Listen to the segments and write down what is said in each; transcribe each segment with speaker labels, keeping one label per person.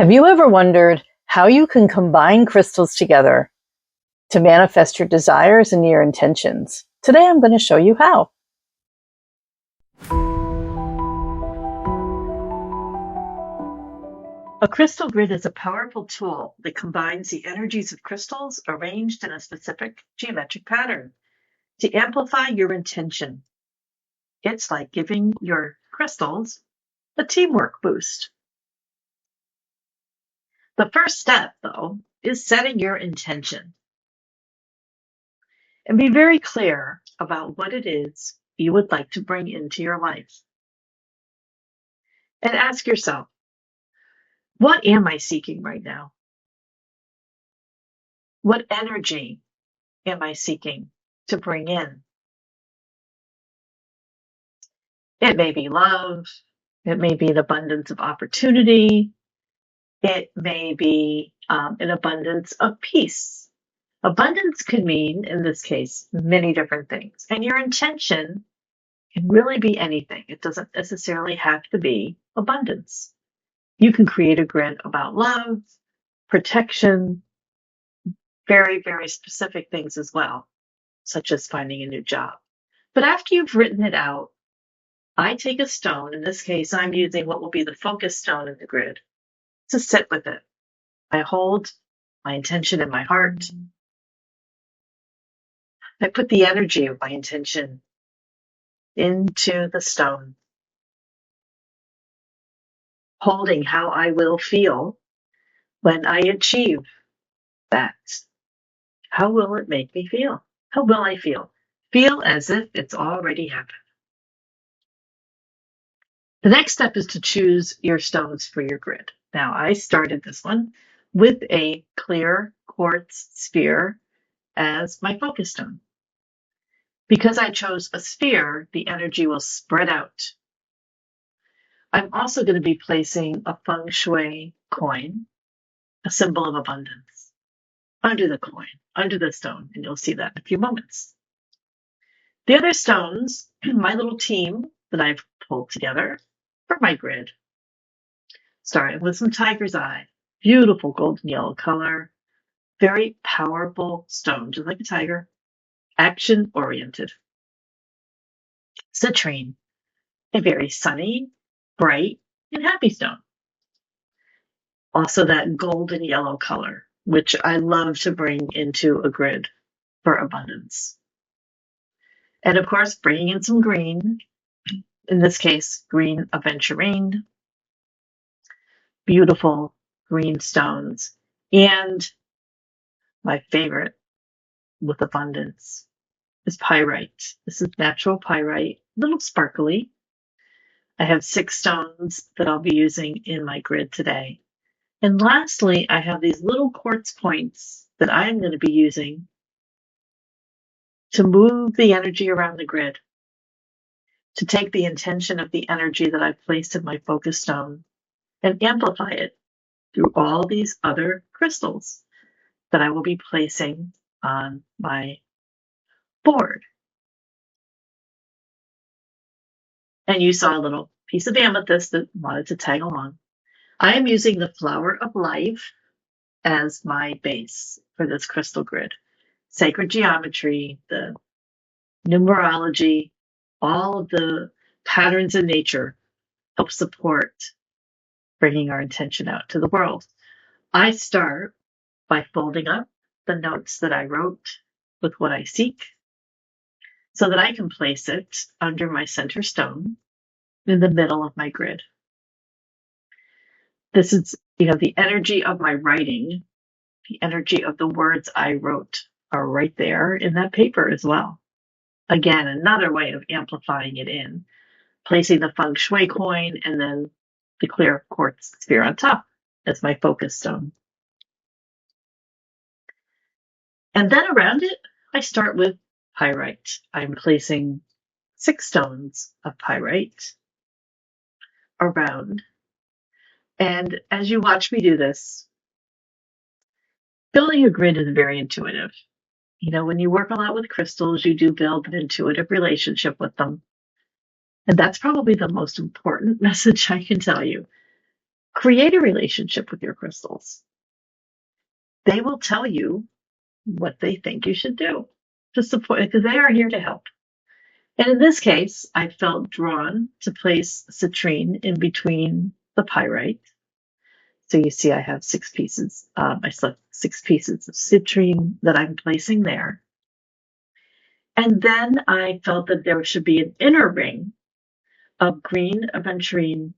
Speaker 1: Have you ever wondered how you can combine crystals together to manifest your desires and your intentions? Today I'm going to show you how. A crystal grid is a powerful tool that combines the energies of crystals arranged in a specific geometric pattern to amplify your intention. It's like giving your crystals a teamwork boost. The first step, though, is setting your intention. And be very clear about what it is you would like to bring into your life. And ask yourself, what am I seeking right now? What energy am I seeking to bring in? It may be love. It may be an abundance of opportunity. It may be an abundance of peace. Abundance could mean, in this case, many different things. And your intention can really be anything. It doesn't necessarily have to be abundance. You can create a grid about love, protection, very, very specific things as well, such as finding a new job. But after you've written it out, I take a stone. In this case, I'm using what will be the focus stone in the grid to sit with it. I hold my intention in my heart. I put the energy of my intention into the stone, holding how I will feel when I achieve that. How will it make me feel? How will I feel? Feel as if it's already happened. The next step is to choose your stones for your grid. Now, I started this one with a clear quartz sphere as my focus stone. Because I chose a sphere, the energy will spread out. I'm also going to be placing a feng shui coin, a symbol of abundance, under the coin, under the stone, and you'll see that in a few moments. The other stones, my little team that I've pulled together for my grid, starting with some tiger's eye, beautiful golden yellow color, very powerful stone, just like a tiger, action-oriented. Citrine, a very sunny, bright, and happy stone. Also that golden yellow color, which I love to bring into a grid for abundance. And of course, bringing in some green, in this case, green aventurine, beautiful green stones, and my favorite with abundance is pyrite. This is natural pyrite, a little sparkly. I have 6 stones that I'll be using in my grid today. And lastly, I have these little quartz points that I'm going to be using to move the energy around the grid, to take the intention of the energy that I've placed in my focus stone and amplify it through all these other crystals that I will be placing on my board. And you saw a little piece of amethyst that wanted to tag along. I am using the flower of life as my base for this crystal grid. Sacred geometry, the numerology, all of the patterns in nature help support bringing our intention out to the world. I start by folding up the notes that I wrote with what I seek so that I can place it under my center stone in the middle of my grid. This is, the energy of my writing, the energy of the words I wrote are right there in that paper as well. Again, another way of amplifying it in, placing the feng shui coin and then the clear quartz sphere on top as my focus stone. And then around it, I start with pyrite. I'm placing 6 stones of pyrite around. And as you watch me do this, building a grid is very intuitive. When you work a lot with crystals, you do build an intuitive relationship with them. And that's probably the most important message I can tell you. Create a relationship with your crystals. They will tell you what they think you should do to support, because they are here to help. And in this case, I felt drawn to place citrine in between the pyrite. So you see I have 6 pieces. I select 6 pieces of citrine that I'm placing there. And then I felt that there should be an inner ring of green aventurine.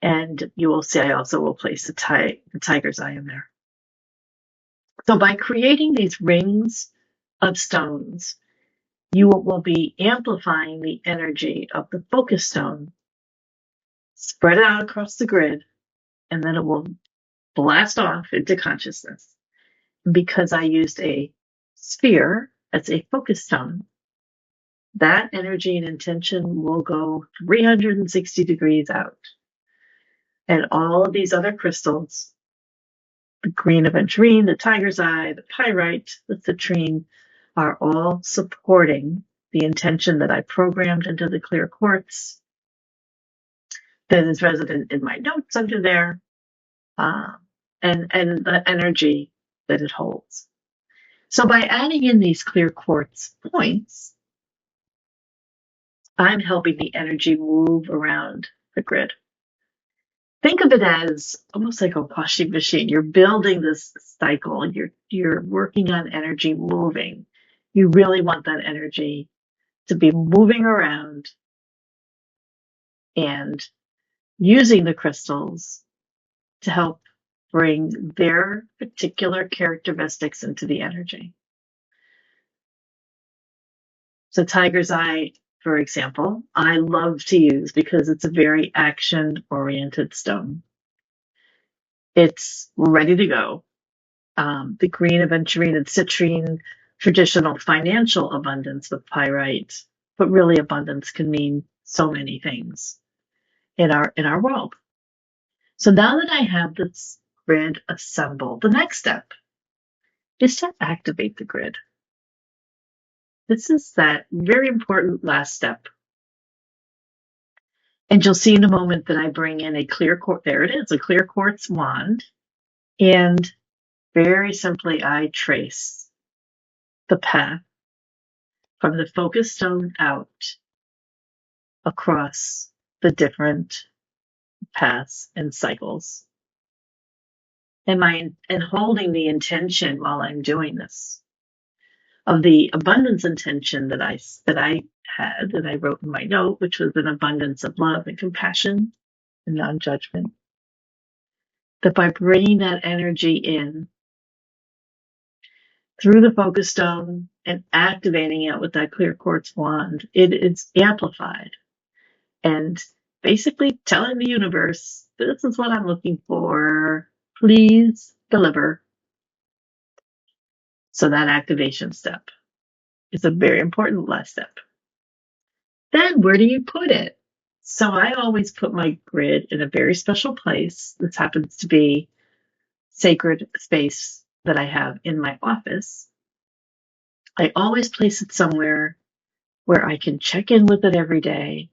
Speaker 1: And you will see I also will place the tiger's eye in there. So by creating these rings of stones, you will be amplifying the energy of the focus stone, spread it out across the grid, and then it will blast off into consciousness. Because I used a sphere as a focus stone, that energy and intention will go 360 degrees out. And all of these other crystals, the green aventurine, the tiger's eye, the pyrite, the citrine, are all supporting the intention that I programmed into the clear quartz that is resident in my notes under there, and the energy that it holds. So by adding in these clear quartz points, I'm helping the energy move around the grid. Think of it as almost like a washing machine. You're building this cycle. You're working on energy moving. You really want that energy to be moving around and using the crystals to help bring their particular characteristics into the energy. So tiger's eye, for example, I love to use because it's a very action-oriented stone. It's ready to go. The green aventurine and citrine, traditional financial abundance with pyrite, but really abundance can mean so many things in our world. So now that I have this grid assembled, the next step is to activate the grid. This is that very important last step. And you'll see in a moment that I bring in a clear quartz. There it is, a clear quartz wand. And very simply, I trace the path from the focus stone out across the different paths and cycles. And holding the intention while I'm doing this of the abundance intention that I had, that I wrote in my note, which was an abundance of love and compassion and non-judgment. That by bringing that energy in through the focus stone and activating it with that clear quartz wand, it is amplified and basically telling the universe, this is what I'm looking for. Please deliver. So that activation step is a very important last step. Then where do you put it? So I always put my grid in a very special place. This happens to be sacred space that I have in my office. I always place it somewhere where I can check in with it every day.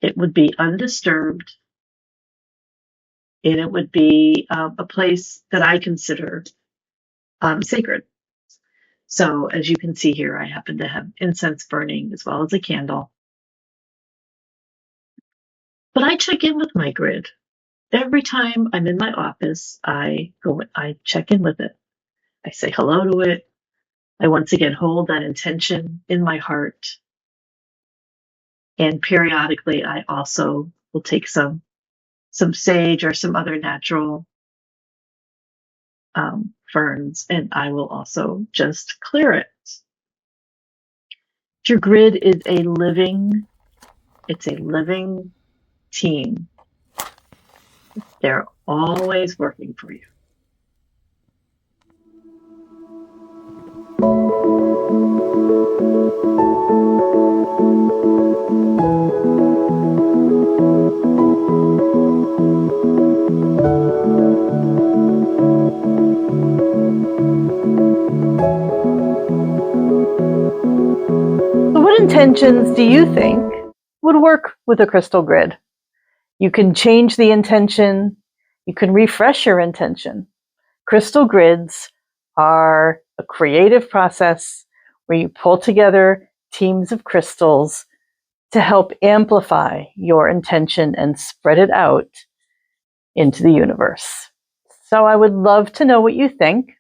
Speaker 1: It would be undisturbed, and it would be a place that I consider sacred. So as you can see here, I happen to have incense burning as well as a candle. But I check in with my grid. Every time I'm in my office, I check in with it. I say hello to it. I once again hold that intention in my heart. And periodically, I also will take some sage or some other natural ferns, and I will also just clear it. Your grid is a living team. They're always working for you.
Speaker 2: So what intentions do you think would work with a crystal grid? You can change the intention. You can refresh your intention. Crystal grids are a creative process where you pull together teams of crystals to help amplify your intention and spread it out into the universe. So I would love to know what you think.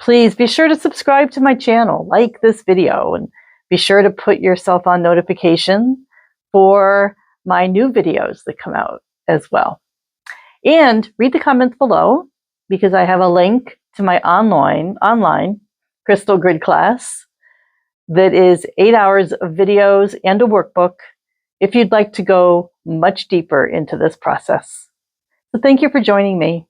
Speaker 2: Please be sure to subscribe to my channel, like this video, and be sure to put yourself on notification for my new videos that come out as well. And read the comments below, because I have a link to my online crystal grid class that is 8 hours of videos and a workbook if you'd like to go much deeper into this process. So thank you for joining me.